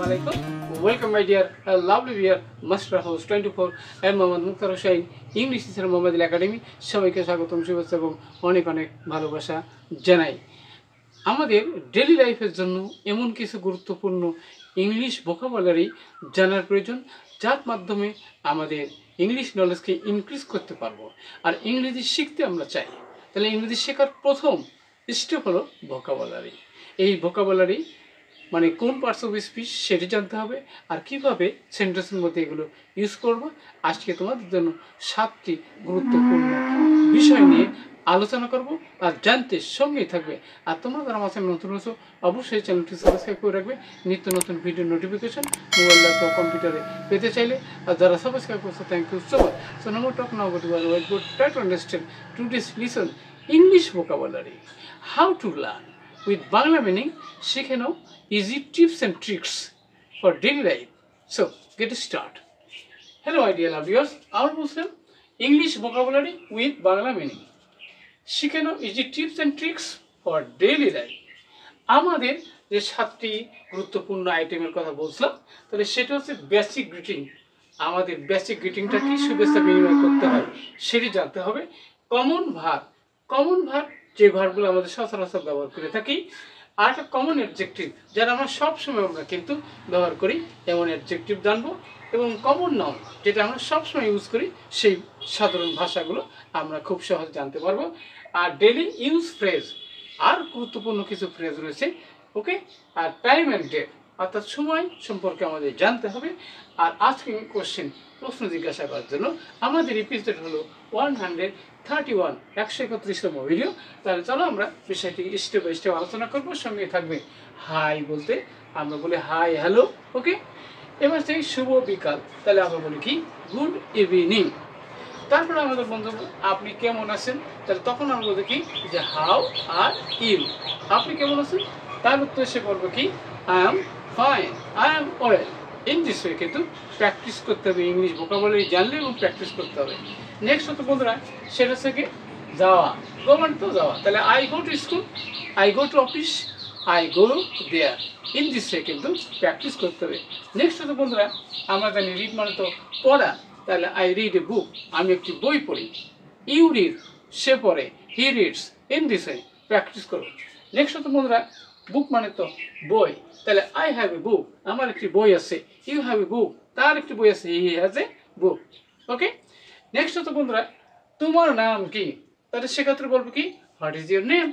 Assalamualaikum. Welcome my dear lovely dear Master House 24 and Mohammad Mukhtar Hussain English Teacher Mohammad Academy সবাইকে স্বাগতম শুভেচ্ছা এবং অনেক অনেক ভালোবাসা জানাই। আমাদের ডেইলি লাইফের জন্য এমন কিছু গুরুত্বপূর্ণ ইংলিশ ভোকাবুলারি জানার প্রয়োজন যার মাধ্যমে আমাদের ইংলিশ নলেজকে ইনক্রিজ করতে পারবো। আর ইংরেজি শিখতে আমরা চাই, তাহলে ইংরেজি শেখার প্রথম স্টেপ হলো ভোকাবুলারি। এই ভোকাবুলারি মানে কোন পার্টস অফ স্পিচ সেটি জানতে হবে, আর কিভাবে সেন্টেন্সের মধ্যে এগুলো ইউজ করব। আজকে তোমাদের জন্য 7টি গুরুত্বপূর্ণ বিষয় নিয়ে আলোচনা করব, আর জানতে সঙ্গেই থাকবে। আর তোমরা যারা আমার চ্যানেল নতুন আছো অবশ্যই চ্যানেলটি সাবস্ক্রাইব করে রাখবে নিত্য নতুন ভিডিও নোটিফিকেশন মোবাইল ল্যাপটপ কম্পিউটারে পেতে চাইলে। আর যারা সাবস্ক্রাইব করছো thank you so much. So no more talk now go to white board, try to understand today's lesson English vocabulary how to learn with Bangla meaning শিখে নাও easy tips and tricks for daily life. So get start. Hello my dear viewers, our Muslim English vocabulary with Bangla meaning শিখে নাও easy tips and tricks for daily life. আমাদের যে 7টি গুরুত্বপূর্ণ আইটেমের কথা বলছিলাম, তাহলে সেটা হচ্ছে বেসিক গ্রিটিং। আমাদের বেসিক গ্রিটিংটা কি, শুভেচ্ছা বিনিময় করতে হয় সেটি জানতে হবে। কমন ভার্ব যে ভার্বগুলো আমাদের সচরাচর ব্যবহার করে থাকি, আর একটা কমন অ্যাডজেক্টিভ যারা আমরা সবসময় কিন্তু ব্যবহার করি এমন অ্যাডজেক্টিভ জানবো, এবং কমন নাউন যেটা আমরা সবসময় ইউজ করি সেই সাধারণ ভাষাগুলো আমরা খুব সহজে জানতে পারবো। আর ডেইলি ইউজ ফ্রেজ, আর গুরুত্বপূর্ণ কিছু ফ্রেজ রয়েছে, ওকে। আর টাইম অ্যান্ড ডেট অর্থাৎ সময় সম্পর্কে আমাদের জানতে হবে। আর আজকে কোশ্চেন প্রশ্ন জিজ্ঞাসা করার জন্য আমাদের এপিসোড হলো 131 131তম ভিডিও। তাহলে চলো আমরা বিষয়টি স্টেপ বাই স্টেপ আলোচনা করবো। সঙ্গে থাকবে হাই বলতে আমরা বলি হাই হ্যালো, ওকে। এবার সেই শুভ বিকাল, তাহলে আমরা বলি কি গুড ইভিনিং। তারপরে আমাদের বন্ধু আপনি কেমন আছেন, তাহলে তখন আমরা বলতে কি যে হাউ আর ইউ। আপনি কেমন আছেন, তার উত্তর এসে বলবো কি I am fine, I am well. In this way কিন্তু প্র্যাকটিস করতে হবে, ইংলিশ ভোকাবুলারি জানলে এবং প্র্যাকটিস করতে হবে। নেক্সট হতো বন্ধুরা সেটা থেকে যাওয়া, গো মানে তো যাওয়া, তাহলে I go to school, I go to office, I go there. In this way কিন্তু প্র্যাকটিস করতে হবে। নেক্সট হতো বন্ধুরা আমরা জানি রিড মানে তো পড়া, তাহলে আই রিড এ বুক, আমি একটি বই পড়ি। ইউ রিড, সে পড়ে, he reads. In this way practice করো। নেক্সট হতো বন্ধুরা বুক মানে তো বই, তাহলে আই হ্যাভ এ বুক, আমার একটি বই আছে। ইউ হ্যাভ এ বুক, তার একটি বই আছে। He has a book, okay. Next হতো বন্ধুরা তোমার নাম কি, তাহলে সেক্ষেত্রে বলবো কি হোয়াট ইজ ইউর নেম,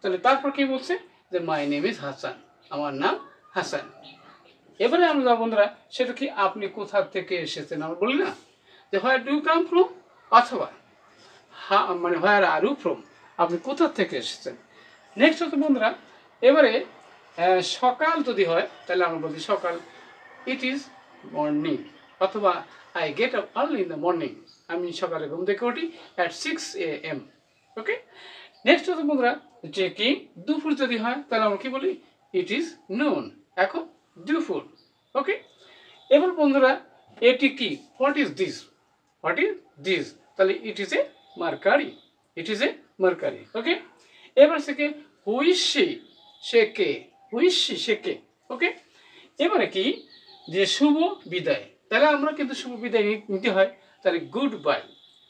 তাহলে তারপর কি বলছে যে মাই নেম ইজ হাসান, আমার নাম হাসান। এবারে আমরা যাবো বন্ধুরা সেটা কি আপনি কোথা থেকে এসেছেন, আমরা বলি না যে where do you come from, অথবা মানে হোয়ার আর ইউ ফ্রম, আপনি কোথা থেকে এসেছেন। নেক্সট হতো বন্ধুরা এবারে সকাল যদি হয় তাহলে আমরা বলছি সকাল ইট ইজ মর্নিং, অথবা I get up early in the morning, আমি সকালে ঘুম থেকে উঠি অ্যাট 6 AM, ওকে। নেক্সট হতো বন্ধুরা যে কি দুপুর যদি হয় তাহলে আমরা কি বলি ইট ইজ নুন, এখন দুপুর, ওকে। এবার বন্ধুরা এটি কি হোয়াট ইজ দিস, তাহলে ইট ইজ এ মার্কারি, ওকে। এবার সে কে হুইজ সে কে, ওকে। এবারে কি যে শুভ বিদায়, তাহলে আমরা কিন্তু শুভ বিদায় নিতে হয়, তাহলে good bye,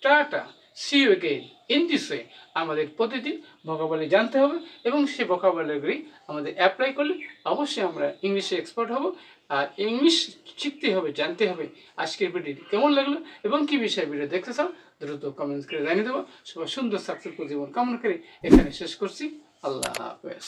tata, see you again. In this way আমাদের প্রতিদিন ভোকাবুলারি জানতে হবে, এবং সেই ভোকাবুলারি আমাদের অ্যাপ্লাই করলে অবশ্যই আমরা ইংলিশে এক্সপার্ট হব। আর ইংলিশ শিখতে হবে, জানতে হবে। আজকের ভিডিওটি কেমন লাগলো এবং কি বিষয়ে ভিডিও দেখতে চাও দ্রুত কমেন্টস করে জানিয়ে দেবো। সবাই সুন্দর সাকসেসফুল জীবন কামনা করে এখানে শেষ করছি। আল্লাহ হাফেজ।